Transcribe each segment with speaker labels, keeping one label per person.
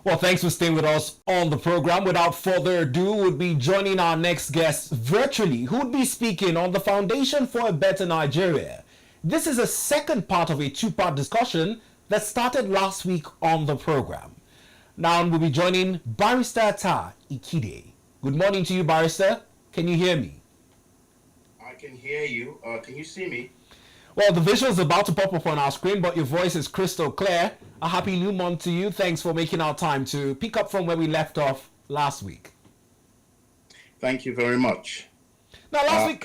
Speaker 1: Well, thanks for staying with us on the program. Without further ado, we'll be joining our next guest virtually, who will be speaking on the Foundation for a Better Nigeria. This is a second part of a two-part discussion that started last week on the program. Now we'll be joining Barrister Ata Ikiddeh. Good morning to you, Barrister. Can you hear me?
Speaker 2: I can hear you. Can you see me?
Speaker 1: Well, the visual is about to pop up on our screen, but your voice is crystal clear. A happy new month to you. Thanks for making our time to pick up from where we left off last week.
Speaker 2: Thank you very much.
Speaker 1: Now, last week,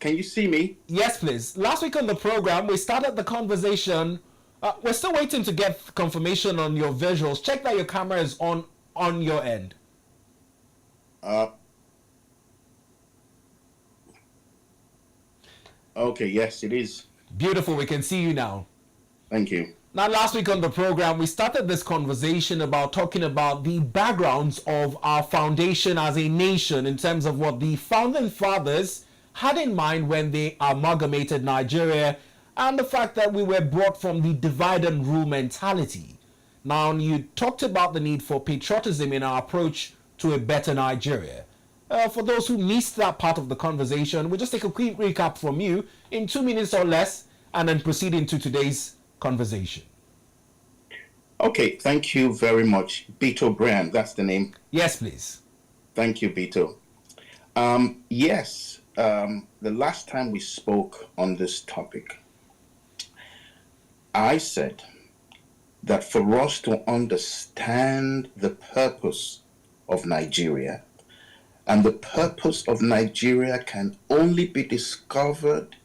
Speaker 2: Can you see me?
Speaker 1: yes, please. Last week on the program, we started the conversation. We're still waiting to get confirmation on your visuals. Check that your camera is on your end.
Speaker 2: Uh, okay. Yes, it is.
Speaker 1: Beautiful. We can see you now.
Speaker 2: Thank you.
Speaker 1: Now, last week on the program, we started this conversation about talking about the backgrounds of our foundation as a nation in terms of what the founding fathers had in mind when they amalgamated Nigeria and the fact that we were brought from the divide and rule mentality. Now, you talked about the need for patriotism in our approach to a better Nigeria. For those who missed that part of the conversation, we'll just take a quick recap from you in 2 minutes or less and then proceed into today's conversation.
Speaker 2: Okay. Thank you very much, Beto Brand. That's the name.
Speaker 1: Yes, please.
Speaker 2: Thank you, Beto. Yes. The last time we spoke on this topic, I said that for us to understand the purpose of Nigeria, and the purpose of Nigeria can only be discovered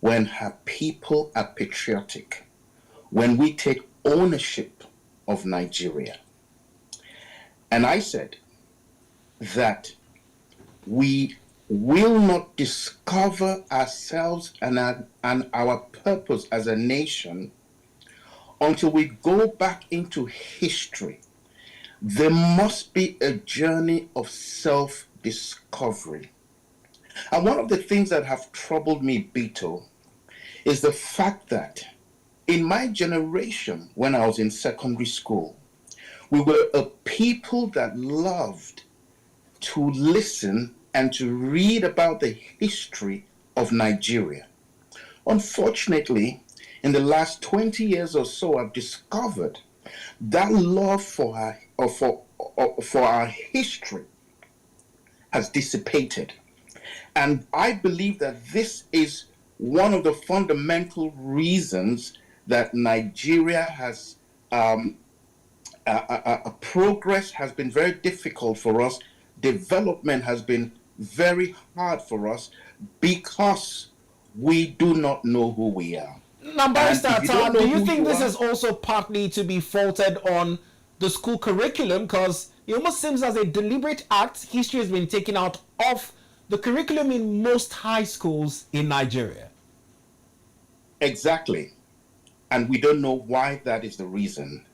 Speaker 2: when her people are patriotic, when we take ownership of Nigeria. And I said that we will not discover ourselves and our purpose as a nation until we go back into history. There must be a journey of self-discovery. And one of the things that have troubled me, Beto, is the fact that in my generation, when I was in secondary school, we were a people that loved to listen and to read about the history of Nigeria. Unfortunately, in the last 20 years or so, I've discovered that love for our history has dissipated. And I believe that this is one of the fundamental reasons that Nigeria has progress has been very difficult for us. Development has been very hard for us because we do not know who we are.
Speaker 1: Now,
Speaker 2: And
Speaker 1: Barrister
Speaker 2: if you don't
Speaker 1: Ata,
Speaker 2: know
Speaker 1: do you
Speaker 2: who
Speaker 1: think
Speaker 2: you
Speaker 1: this
Speaker 2: are,
Speaker 1: is also partly to be faulted on the school curriculum? Because it almost seems as a deliberate act, history has been taken out of the curriculum in most high schools in Nigeria.
Speaker 2: exactly. And we don't know why that is the reason.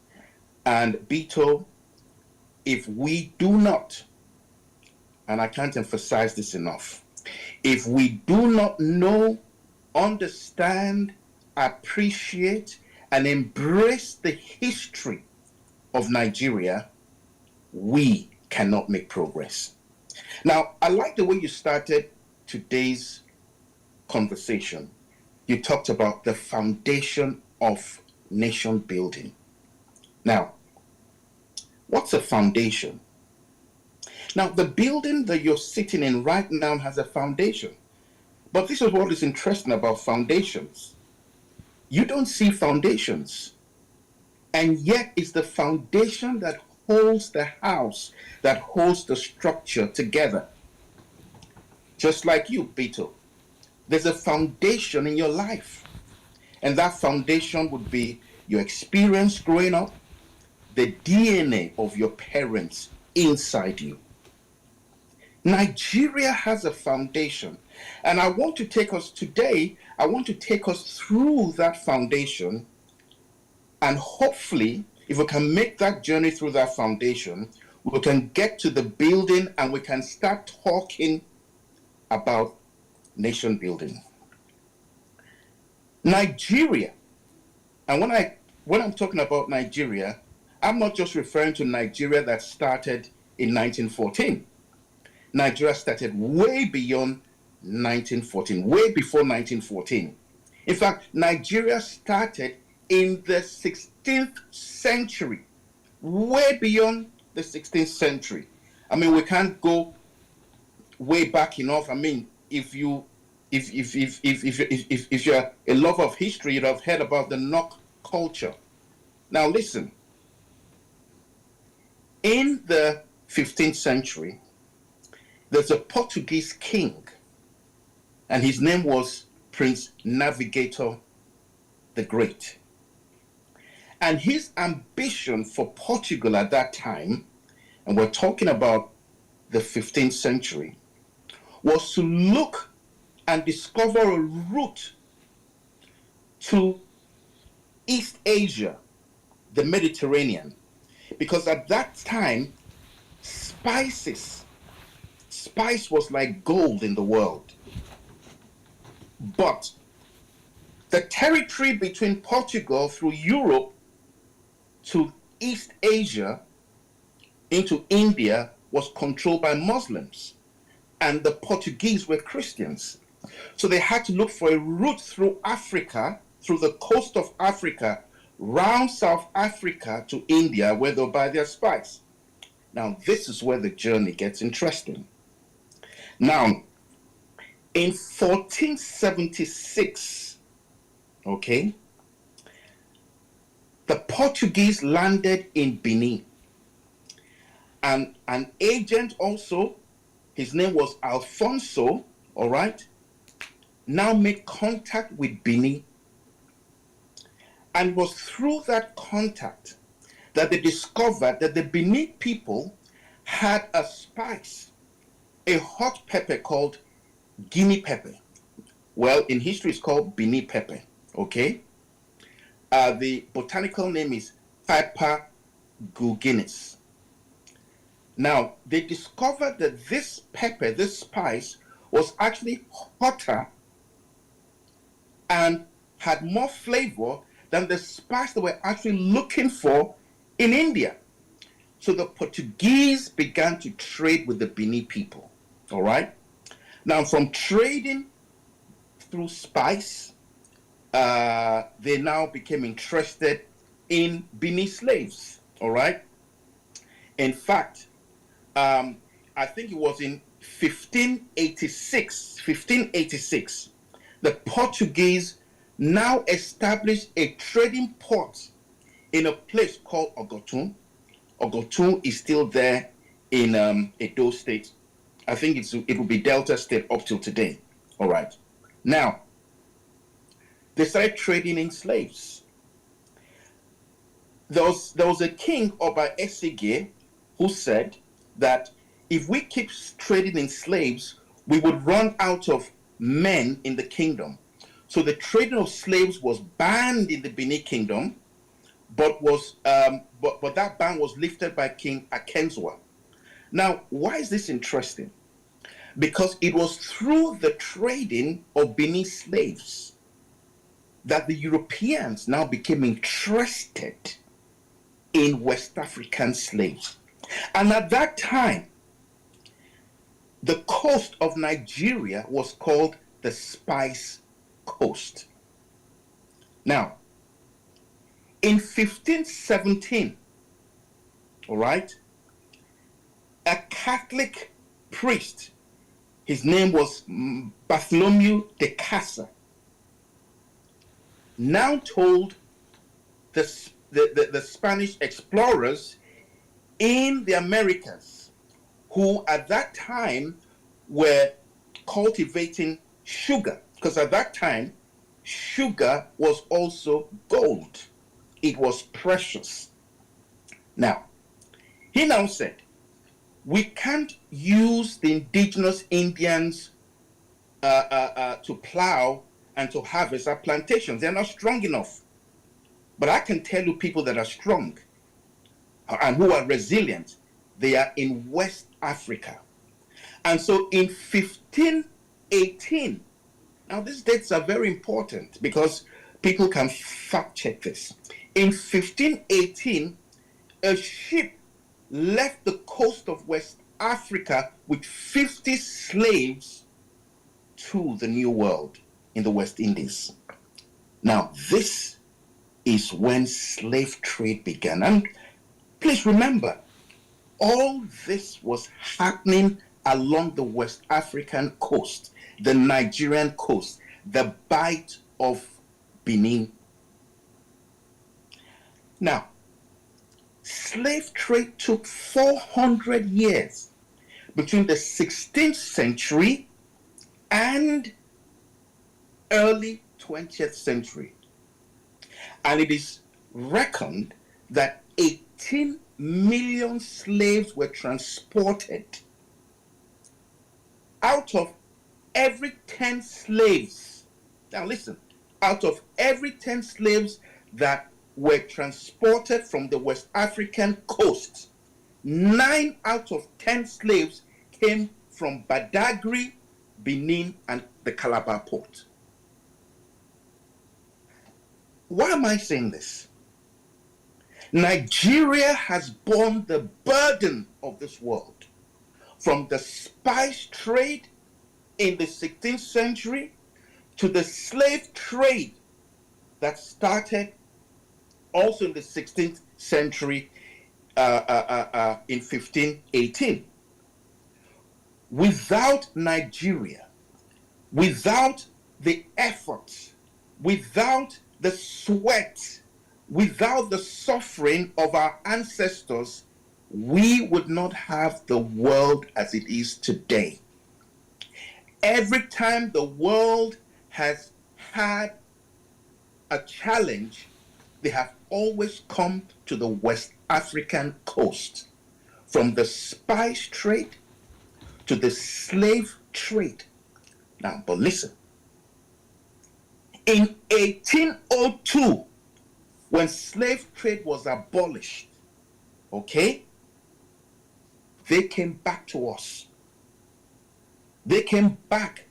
Speaker 2: And Beto, if we do not, and I can't emphasize this enough, if we do not know, understand, appreciate, and embrace the history of Nigeria, we cannot make progress. Now, I like the way you started today's conversation. You talked about the foundation of nation building. Now, what's a foundation? Now, the building that you're sitting in right now has a foundation. But this is what is interesting about foundations. You don't see foundations. And yet it's the foundation that holds the house, that holds the structure together. Just like you, Beto. There's a foundation in your life. And that foundation would be your experience growing up, the DNA of your parents inside you. Nigeria has a foundation. And I want to take us through that foundation. And hopefully, if we can make that journey through that foundation, we can get to the building and we can start talking about nation building. Nigeria, and when I'm talking about Nigeria, I'm not just referring to Nigeria that started in 1914. Nigeria started way beyond 1914, way before 1914. In fact, Nigeria started in the 16th century, way beyond the 16th century. I mean, we can't go way back enough. I mean, if you're a lover of history, you'd have heard about the knock culture. Now listen, in the 15th century, there's a Portuguese king, and his name was Prince Navigator the Great. And his ambition for Portugal at that time, and we're talking about the 15th century, was to look and discover a route to East Asia, the Mediterranean. Because at that time, spice was like gold in the world. But the territory between Portugal through Europe to East Asia into India was controlled by Muslims, and the Portuguese were Christians. So they had to look for a route through Africa, through the coast of Africa, round South Africa to India, where they'll buy their spice. Now, this is where the journey gets interesting. Now, in 1476, okay, the Portuguese landed in Benin. And an agent also, his name was Alfonso, all right, now made contact with Benin. And it was through that contact that they discovered that the Benin people had a spice, a hot pepper called Guinea pepper. Well, in history, it's called Benin pepper, okay? The botanical name is Piper guginis. Now, they discovered that this pepper, this spice, was actually hotter and had more flavor than the spice they were actually looking for in India. So the Portuguese began to trade with the Benin people, all right? Now, from trading through spice, they now became interested in Benin slaves, all right? In fact, I think it was in 1586, the Portuguese now established a trading port in a place called Ogotun. Ogotun is still there in Edo State. I think it will be Delta State up till today. All right. Now, they started trading in slaves. There was a king, Oba Esige, who said that if we keep trading in slaves, we would run out of men in the kingdom. So the trading of slaves was banned in the Benin kingdom, but that ban was lifted by King Akenzwa. Now, why is this interesting? Because it was through the trading of Benin slaves that the Europeans now became interested in West African slaves. And at that time, the coast of Nigeria was called the Spice Coast. Now, in 1517, all right, a Catholic priest, his name was Bartholomew de Casa, now told the Spanish explorers in the Americas, who at that time were cultivating sugar, because at that time, sugar was also gold. It was precious. Now, he now said, we can't use the indigenous Indians to plow and to harvest our plantations. They're not strong enough. But I can tell you people that are strong and who are resilient, they are in West Africa. And so in 1518, now these dates are very important because people can fact check this. In 1518, a ship left the coast of West Africa with 50 slaves to the New World in the West Indies. Now, this is when slave trade began. And please remember, all this was happening along the West African coast, the Nigerian coast, the Bight of Benin. Now, slave trade took 400 years between the 16th century and early 20th century. And it is reckoned that 18 million slaves were transported. Out of every 10 slaves, now listen, out of every 10 slaves that were transported from the West African coast, 9 out of 10 slaves came from Badagry, Benin, and the Calabar port. Why am I saying this? Nigeria has borne the burden of this world, from the spice trade in the 16th century to the slave trade that started also in the 16th century in 1518. Without Nigeria, without the efforts, without the sweat, without the suffering of our ancestors, we would not have the world as it is today. Every time the world has had a challenge, they have always come to the West African coast, from the spice trade to the slave trade. Now, but listen, in 1802, when slave trade was abolished, okay, they came back to us. They came back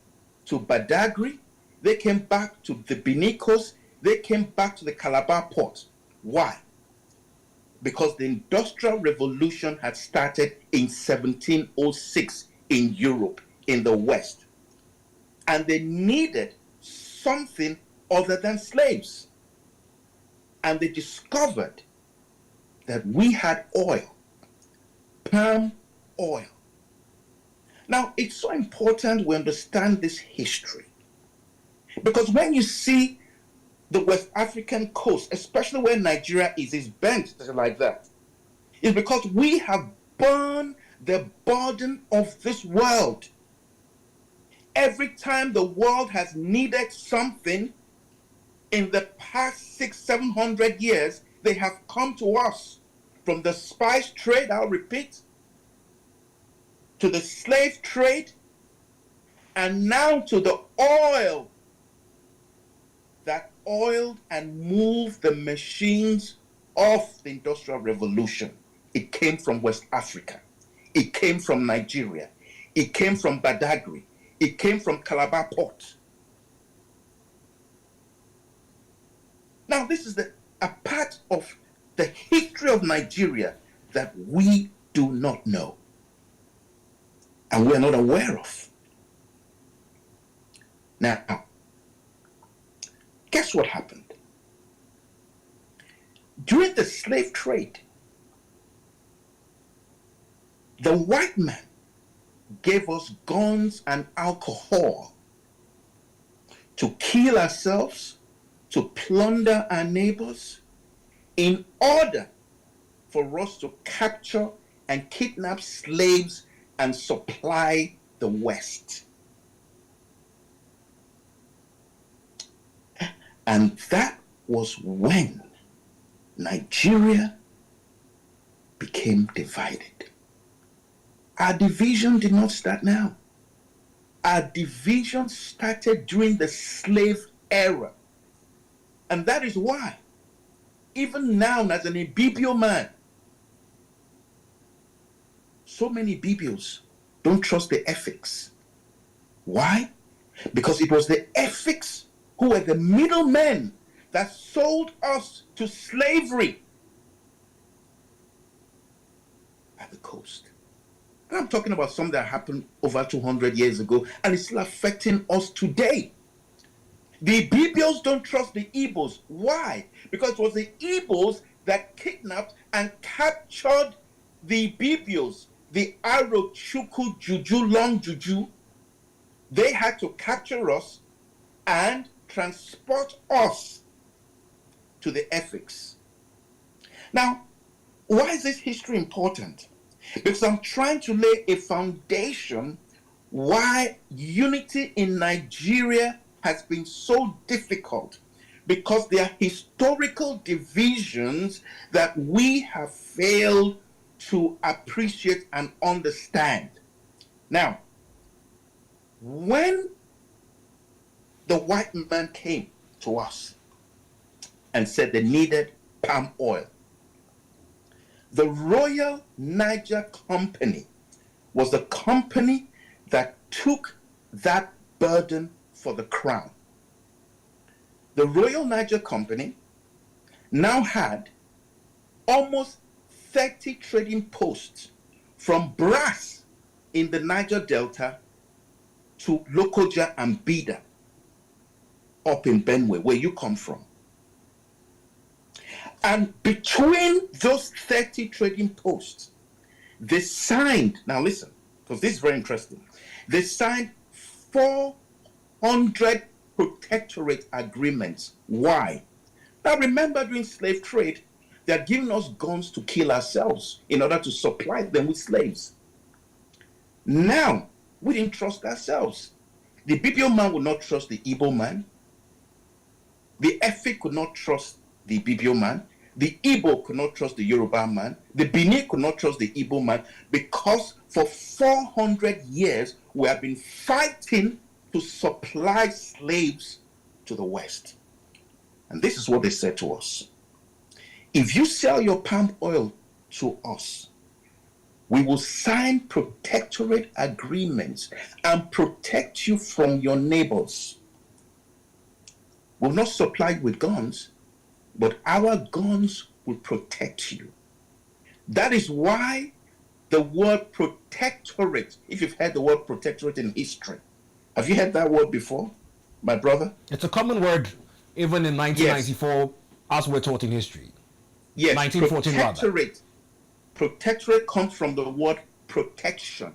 Speaker 2: to Badagry. They came back to the Benin coast. They came back to the Calabar port. Why? Because the Industrial Revolution had started in 1706 in Europe, in the West. And they needed something other than slaves. And they discovered that we had oil, palm oil. Now, it's so important we understand this history, because when you see the West African coast, especially where Nigeria is bent like that, it's because we have borne the burden of this world. Every time the world has needed something in the past 600-700 years, they have come to us. From the spice trade, I'll repeat, to the slave trade, and now to the oil that oiled and moved the machines of the Industrial Revolution. It came from West Africa. It came from Nigeria. It came from Badagry. It came from Calabar port. Now, this is a part of the history of Nigeria that we do not know and we are not aware of. Now, guess what happened? During the slave trade, the white man gave us guns and alcohol to kill ourselves, to plunder our neighbors, in order for us to capture and kidnap slaves and supply the West. And that was when Nigeria became divided. Our division did not start now. Our division started during the slave era. And that is why, even now as an Ibibio man, so many Ibibios don't trust the ethics. Why? Because it was the ethics who were the middlemen that sold us to slavery. Coast. And I'm talking about something that happened over 200 years ago, and it's still affecting us today. The Ibibios don't trust the Igbos. Why? Because it was the Igbos that kidnapped and captured the Ibibios, the Aro, Chuku, Juju, Long Juju. They had to capture us and transport us to the Effiks. Now, why is this history important? Because I'm trying to lay a foundation why unity in Nigeria has been so difficult, because there are historical divisions that we have failed to appreciate and understand. Now, when the white man came to us and said they needed palm oil, the Royal Niger Company was the company that took that burden for the crown. The Royal Niger Company now had almost 30 trading posts from Brass in the Niger Delta to Lokoja and Bida up in Benue, where you come from. And between those 30 trading posts, they signed, now listen, because this is very interesting, they signed 400 protectorate agreements. Why? Now remember, during slave trade, they had given us guns to kill ourselves in order to supply them with slaves. Now, we didn't trust ourselves. The BPO man would not trust the Igbo man. The Efik could not trust the BPO man. The Igbo could not trust the Yoruba man. The Bini could not trust the Igbo man, because for 400 years we have been fighting to supply slaves to the West. And this is what they said to us. If you sell your palm oil to us, we will sign protectorate agreements and protect you from your neighbors. We'll not supply you with guns, but our guns will protect you. That is why the word protectorate, if you've heard the word protectorate in history, have you heard that word before, my brother?
Speaker 1: It's a common word, even in 1994, yes, as we're taught in history.
Speaker 2: Yes,
Speaker 1: 1914
Speaker 2: protectorate.
Speaker 1: Rather.
Speaker 2: Protectorate comes from the word protection.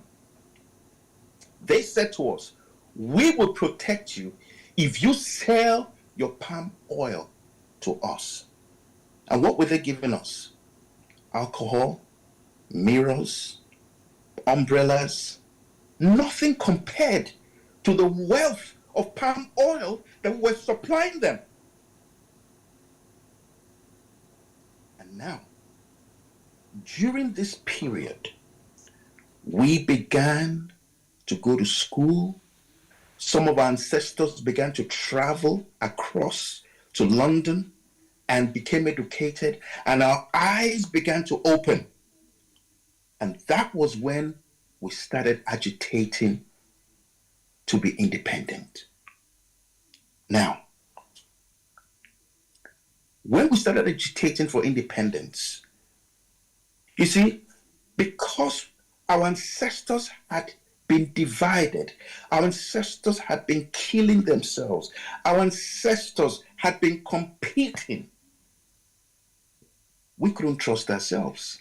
Speaker 2: They said to us, we will protect you if you sell your palm oil to us. And what were they giving us? Alcohol, mirrors, umbrellas, nothing compared to the wealth of palm oil that we were supplying them. And now, during this period, we began to go to school. Some of our ancestors began to travel across to London and became educated, and our eyes began to open. And that was when we started agitating to be independent. Now, when we started agitating for independence, you see, because our ancestors had been divided, our ancestors had been killing themselves, our ancestors had been competing, we couldn't trust ourselves.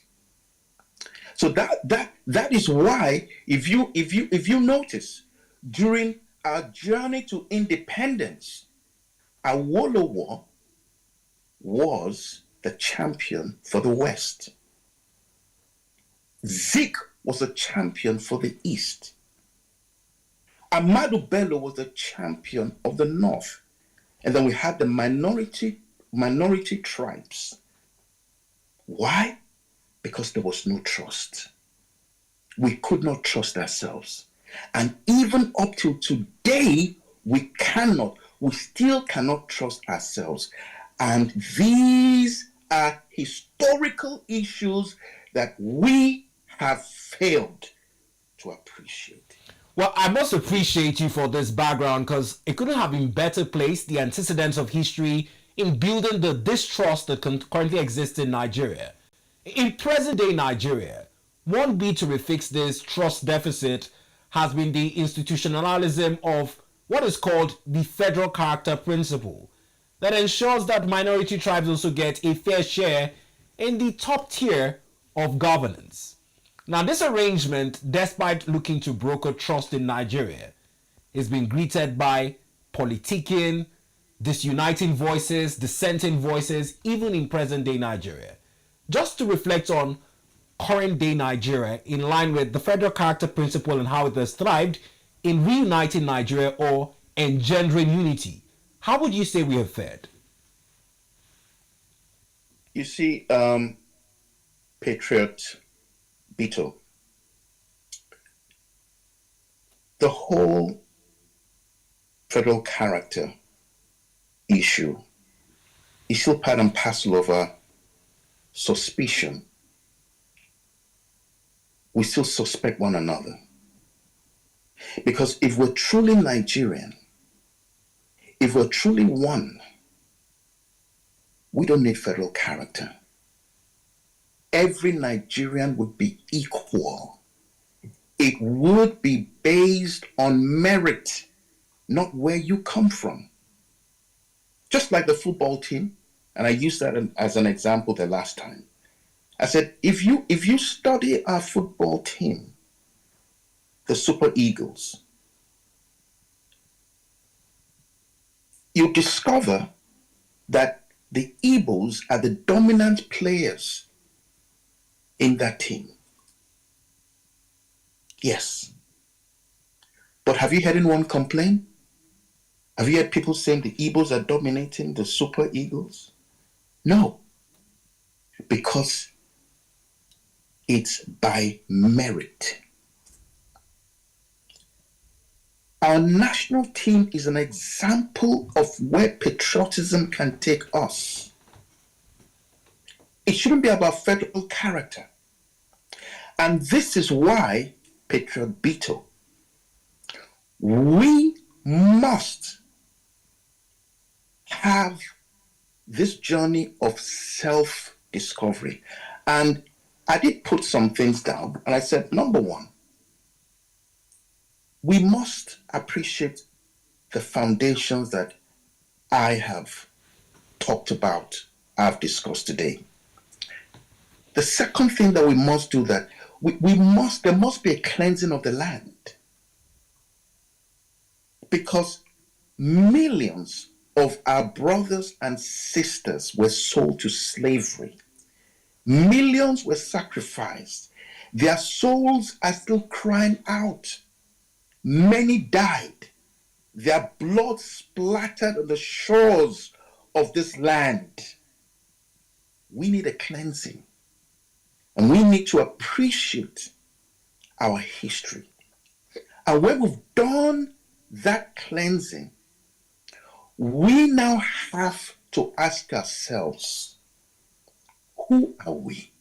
Speaker 2: So that is why, if you notice, during our journey to independence, Awolowo was the champion for the West. Zik was a champion for the East. Ahmadu Bello was the champion of the North. And then we had the minority tribes. Why? Because there was no trust. We could not trust ourselves. And even up till today, we still cannot trust ourselves. And these are historical issues that we have failed to appreciate.
Speaker 1: Well, I must appreciate you for this background, because it couldn't have been better placed, the antecedents of history, in building the distrust that currently exists in Nigeria. In present-day Nigeria, One bid to refix this trust deficit has been the institutionalism of what is called the federal character principle that ensures that minority tribes also get a fair share in the top tier of governance. Now, this arrangement, despite looking to broker trust in Nigeria, is being greeted by politicking, disuniting voices, dissenting voices, even in present day Nigeria. Just to reflect on current day Nigeria in line with the federal character principle and how it has thrived in reuniting Nigeria or engendering unity, how would you say we have fared?
Speaker 2: You see, Patriot Beetle, the whole federal character issue is still part and parcel of our suspicion. We still suspect one another. Because if we're truly Nigerian, if we're truly one, we don't need federal character. Every Nigerian would be equal. It would be based on merit, not where you come from. Just like the football team, and I used that as an example the last time. I said, if you study our football team, the Super Eagles, you discover that the Igbos are the dominant players in that team. Yes. But have you heard anyone complain? Have you heard people saying the Igbos are dominating the Super Eagles? No. Because it's by merit. Our national team is an example of where patriotism can take us. It shouldn't be about federal character. And this is why, Patriot Beetle, we must have this journey of self-discovery. And I did put some things down, and I said, number one, we must appreciate the foundations that I have talked about, I've discussed today. The second thing that we must do, that there must be a cleansing of the land. Because millions of our brothers and sisters were sold to slavery. Millions were sacrificed. Their souls are still crying out. Many died. Their blood splattered on the shores of this land. We need a cleansing. And we need to appreciate our history. And when we've done that cleansing, we now have to ask ourselves, who are we?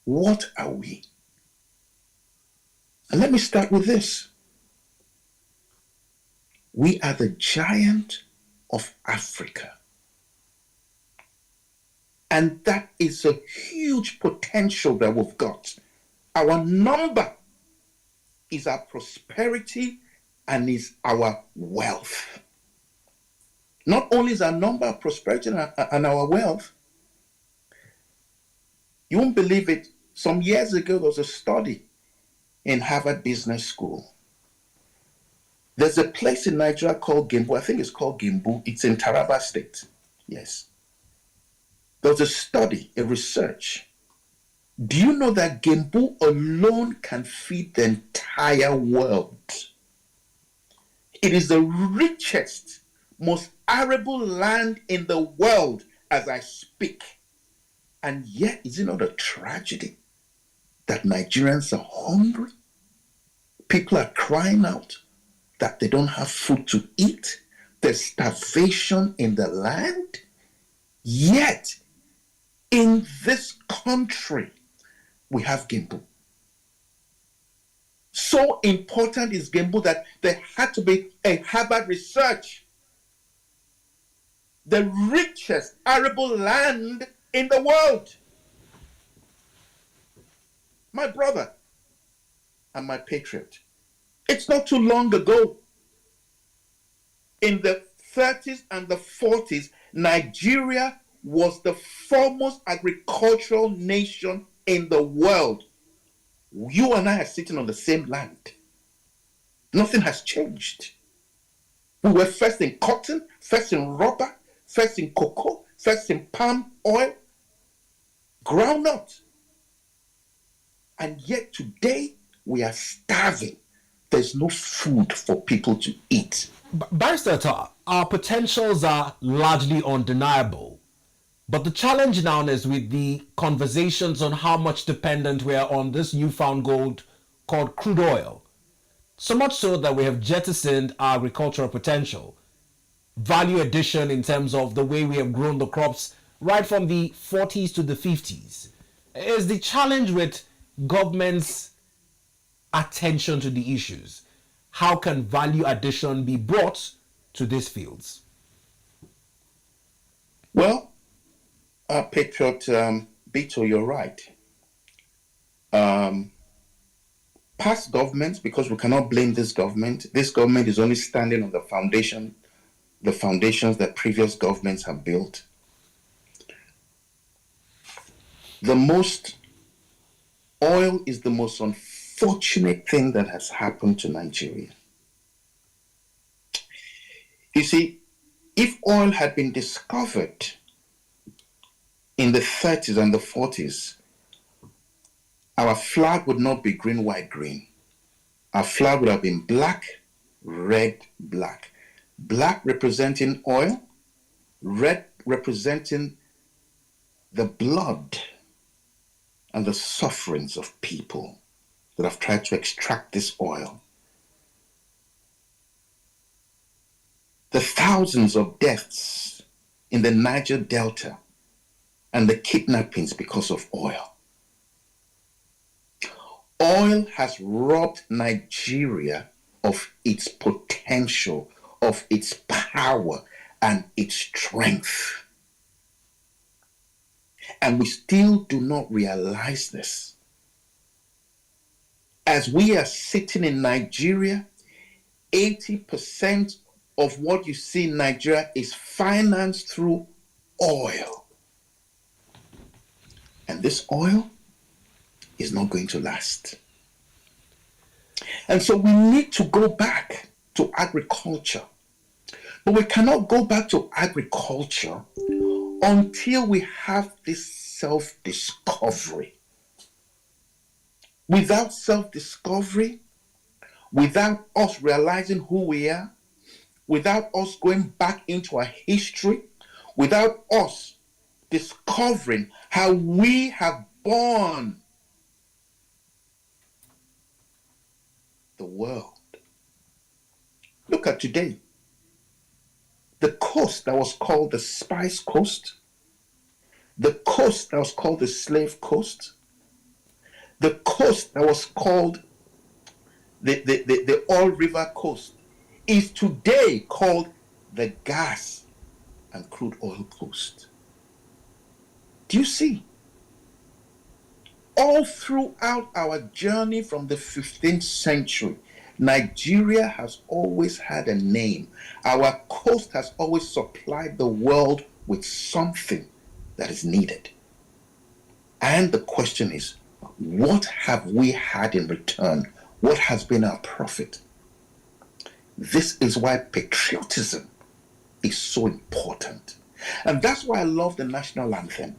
Speaker 2: What are we? And let me start with this. We are the giant of Africa. And that is a huge potential that we've got. Our number is our prosperity and is our wealth. Not only is our number prosperity and our wealth, you won't believe it. Some years ago, there was a study in Harvard Business School. There's a place in Nigeria called Gembu. I think it's called Gembu. It's in Taraba State. Yes. There was a study, a research. Do you know that Gembu alone can feed the entire world? It is the richest, most arable land in the world as I speak. And yet, is it not a tragedy that Nigerians are hungry? People are crying out that they don't have food to eat. There's starvation in the land. Yet, in this country, we have Gembu. So important is Gembu that there had to be a Harvard research. The richest arable land in the world. my brother, and my patriot. It's not too long ago. In the 30s and the 40s, Nigeria was the foremost agricultural nation in the world. You and I are sitting on the same land. Nothing has changed. We were first in cotton, first in rubber, first in cocoa, first in palm oil, groundnut. And yet today we are starving. There's no food for people to eat.
Speaker 1: Barrister Ata, our potentials are largely undeniable. But the challenge now is with the conversations on how much dependent we are on this newfound gold called crude oil. So much so that we have jettisoned our agricultural potential. Value addition in terms of the way we have grown the crops right from the 40s to the 50s. Is the challenge with government's attention to the issues. How can value addition be brought to these fields?
Speaker 2: Well, Patriot Beto, you're right. Past governments, because we cannot blame this government is only standing on the foundations that previous governments have built. Oil is the most unfortunate thing that has happened to Nigeria. You see, if oil had been discovered in the 30s and the 40s, our flag would not be green, white, green. Our flag would have been black, red, black. Black representing oil, red representing the blood and the sufferings of people that have tried to extract this oil. The thousands of deaths in the Niger Delta and the kidnappings because of oil. Oil has robbed Nigeria of its potential, of its power and its strength. And we still do not realize this. As we are sitting in Nigeria, 80% of what you see in Nigeria is financed through oil. And this oil is not going to last. And so we need to go back to agriculture. But we cannot go back to agriculture until we have this self-discovery. Without self-discovery, without us realizing who we are, without us going back into our history, without us discovering how we have borne the world. Look at today. The coast that was called the Spice Coast, the coast that was called the Slave Coast, the coast that was called the Oil River Coast is today called the Gas and Crude Oil Coast. Do you see? All throughout our journey from the 15th century, Nigeria has always had a name. Our coast has always supplied the world with something that is needed. And the question is, what have we had in return? What has been our profit? This is why patriotism is so important. And that's why I love the national anthem.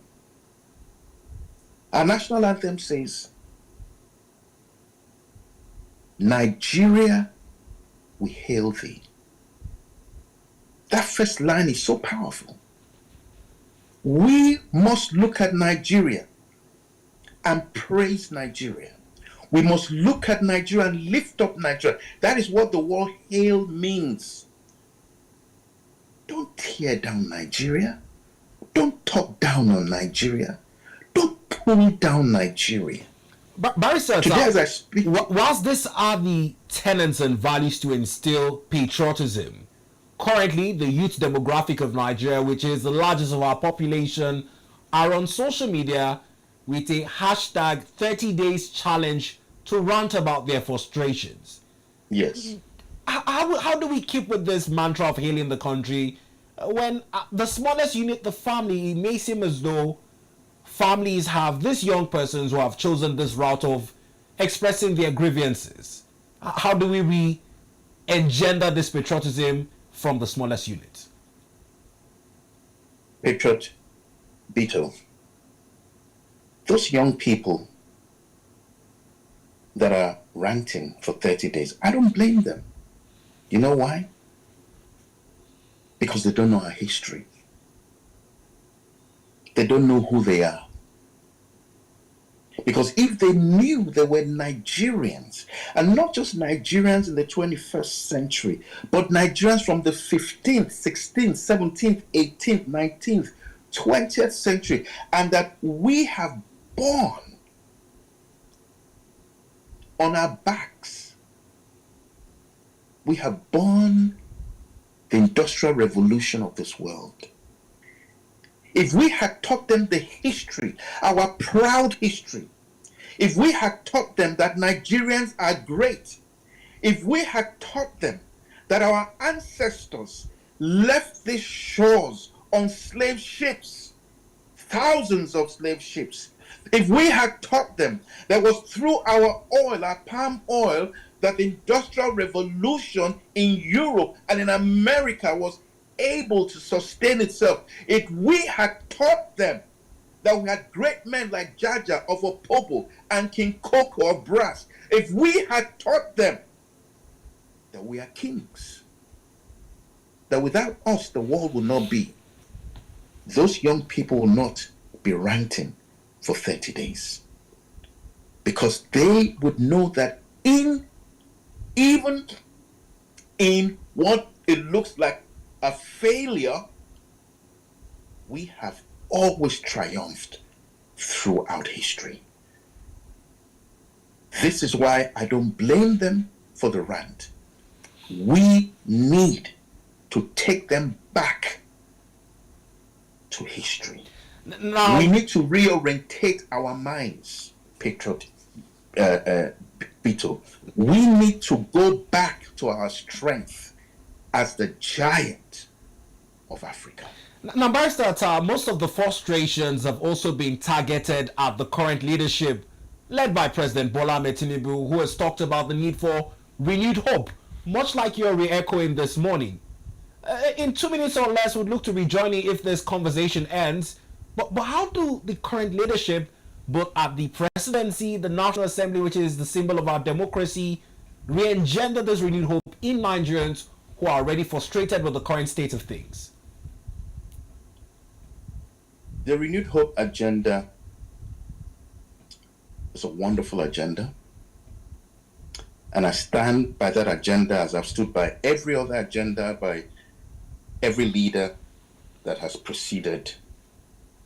Speaker 2: Our national anthem says, Nigeria, we hail thee. That first line is so powerful. We must look at Nigeria and praise Nigeria. We must look at Nigeria and lift up Nigeria. That is what the word hail means. Don't tear down Nigeria. Don't talk down on Nigeria. Don't pull down Nigeria.
Speaker 1: Barrister,
Speaker 2: today as I speak,
Speaker 1: whilst these are the tenets and values to instill patriotism, currently the youth demographic of Nigeria, which is the largest of our population, are on social media with a hashtag 30 days challenge to rant about their frustrations.
Speaker 2: Yes.
Speaker 1: How do we keep with this mantra of healing the country when the smallest unit, the family, it may seem as though families have these young persons who have chosen this route of expressing their grievances? How do we engender this patriotism from the smallest unit?
Speaker 2: Patriot Beetle, those young people that are ranting for 30 days, I don't blame them. You know why? Because they don't know our history. They don't know who they are. Because if they knew they were Nigerians, and not just Nigerians in the 21st century, but Nigerians from the 15th, 16th, 17th, 18th, 19th, 20th century, and that we have borne on our backs, we have borne the Industrial Revolution of this world. If we had taught them the history, our proud history, if we had taught them that Nigerians are great, if we had taught them that our ancestors left these shores on slave ships, thousands of slave ships, if we had taught them that was through our oil, our palm oil, that the Industrial Revolution in Europe and in America was able to sustain itself, if we had taught them that we had great men like Jaja of Opobo and King Koko of Brass, if we had taught them that we are kings, that without us the world will not be, those young people will not be ranting for 30 days. Because they would know that even in what it looks like a failure, we have always triumphed throughout history. This is why I don't blame them for the rant. We need to take them back to history.
Speaker 1: Now,
Speaker 2: we need to reorientate our minds, Patriot Beetle. We need to go back to our strength as the giant of Africa.
Speaker 1: Now, Barrister Ata, most of the frustrations have also been targeted at the current leadership, led by President Bola Ahmed Tinubu, who has talked about the need for renewed hope, much like you're re-echoing this morning. In 2 minutes or less, we'd look to rejoin you if this conversation ends. But how do the current leadership, both at the presidency, the National Assembly, which is the symbol of our democracy, re-engender this renewed hope in Nigerians who are already frustrated with the current state of things?
Speaker 2: The renewed hope agenda is a wonderful agenda. And I stand by that agenda as I've stood by every other agenda, by every leader that has preceded,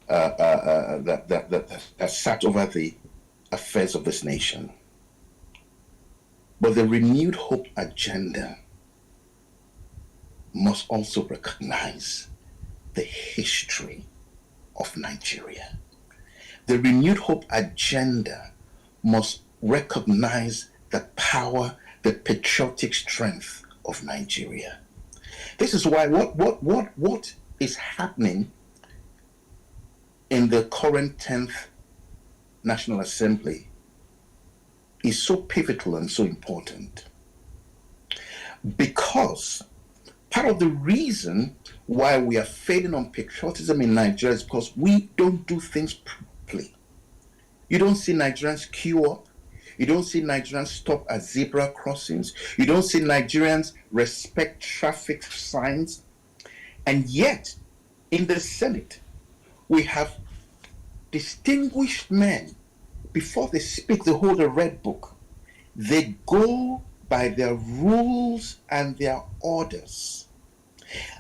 Speaker 2: that has sat over the affairs of this nation. But the renewed hope agenda must also recognize the history of Nigeria. The renewed hope agenda must recognize the power, the patriotic strength of Nigeria. This is why what is happening in the current 10th National Assembly is so pivotal and so important. Because part of the reason why we are failing on patriotism in Nigeria is because we don't do things properly. You don't see Nigerians queue up. You don't see Nigerians stop at zebra crossings. You don't see Nigerians respect traffic signs. And yet, in the Senate, we have distinguished men. Before they speak, they hold a red book. They go by their rules and their orders.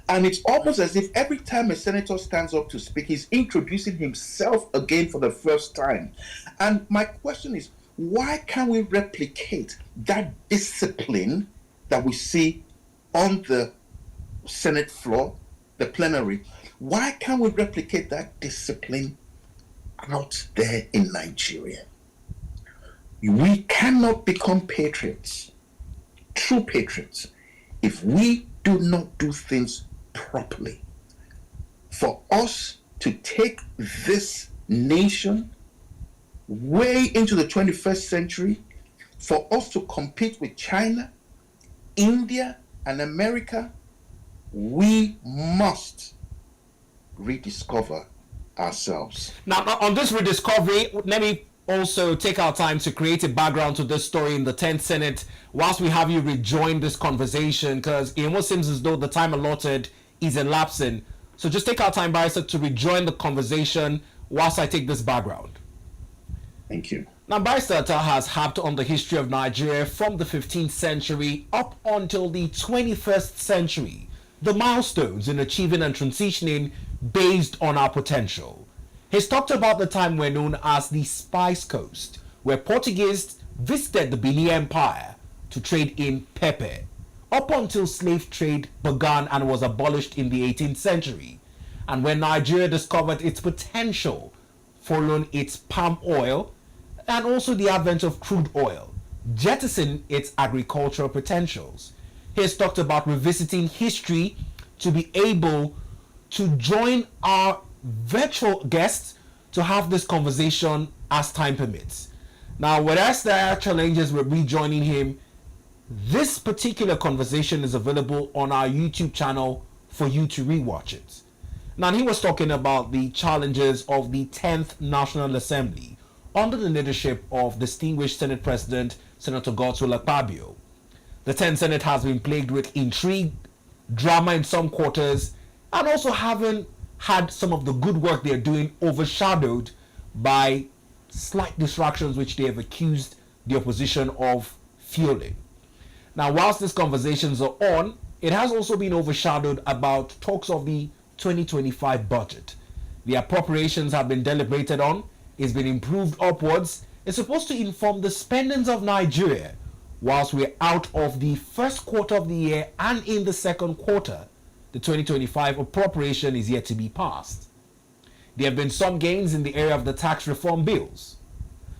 Speaker 2: And it's almost as if every time a senator stands up to speak, he's introducing himself again for the first time. And my question is, why can't we replicate that discipline that we see on the Senate floor, the plenary? Why can't we replicate that discipline out there in Nigeria. We cannot become patriots, true patriots, if we do not do things properly. For us to take this nation way into the 21st century, for us to compete with China, India, and America, we must rediscover ourselves.
Speaker 1: Now, on this rediscovery, let me also take our time to create a background to this story in the 10th Senate whilst we have you rejoin this conversation, because it almost seems as though the time allotted is elapsing. So just take our time, Barrister, to rejoin the conversation whilst I take this background.
Speaker 2: Thank you.
Speaker 1: Now, Barrister Ata has harped on the history of Nigeria from the 15th century up until the 21st century, the milestones in achieving and transitioning based on our potential. He's talked about the time we're known as the Spice Coast, where Portuguese visited the Benin Empire to trade in pepper, up until slave trade began and was abolished in the 18th century, and when Nigeria discovered its potential following its palm oil and also the advent of crude oil, jettisoning its agricultural potentials. He has talked about revisiting history to be able to join our virtual guests to have this conversation as time permits. Now, whereas there are challenges with rejoining him, this particular conversation is available on our YouTube channel for you to rewatch it. Now, he was talking about the challenges of the 10th National Assembly under the leadership of distinguished Senate President Senator Godswill Akpabio. The 10th Senate has been plagued with intrigue, drama in some quarters, and also having had some of the good work they're doing overshadowed by slight distractions which they have accused the opposition of fueling. Now, whilst these conversations are on, it has also been overshadowed about talks of the 2025 budget. The appropriations have been deliberated on, it's been improved upwards, it's supposed to inform the spendings of Nigeria whilst we're out of the first quarter of the year and in the second quarter. The 2025 appropriation is yet to be passed. There have been some gains in the area of the tax reform bills.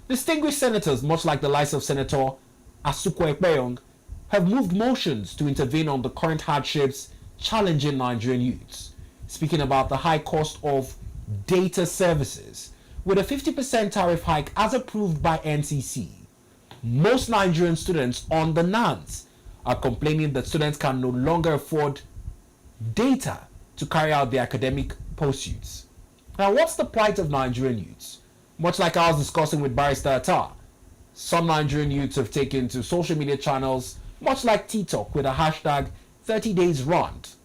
Speaker 1: Distinguished senators, much like the likes of Senator Asuko Ekpeyong, have moved motions to intervene on the current hardships challenging Nigerian youths, speaking about the high cost of data services, with a 50% tariff hike as approved by NCC. Most Nigerian students on the NANS are complaining that students can no longer afford data to carry out their academic pursuits. Now, what's the plight of Nigerian youths? Much like I was discussing with Barrister Ata, some Nigerian youths have taken to social media channels, much like TikTok, with a hashtag 30daysrant,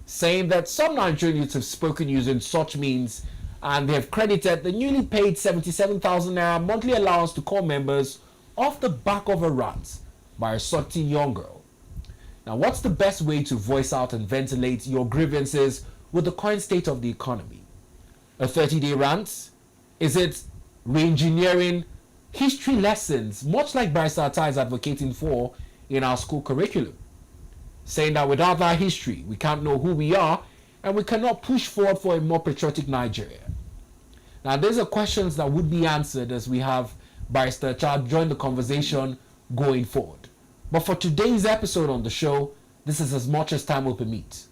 Speaker 1: saying that some Nigerian youths have spoken using such means, and they have credited the newly paid 77,000 naira monthly allowance to core members off the back of a rant by a certain young girl. Now, what's the best way to voice out and ventilate your grievances with the current state of the economy? A 30-day rant? Is it re-engineering history lessons, much like Barrister Ata is advocating for in our school curriculum, saying that without that history, we can't know who we are and we cannot push forward for a more patriotic Nigeria? Now, these are questions that would be answered as we have Barrister Ata join the conversation going forward. But for today's episode on the show, this is as much as time will permit.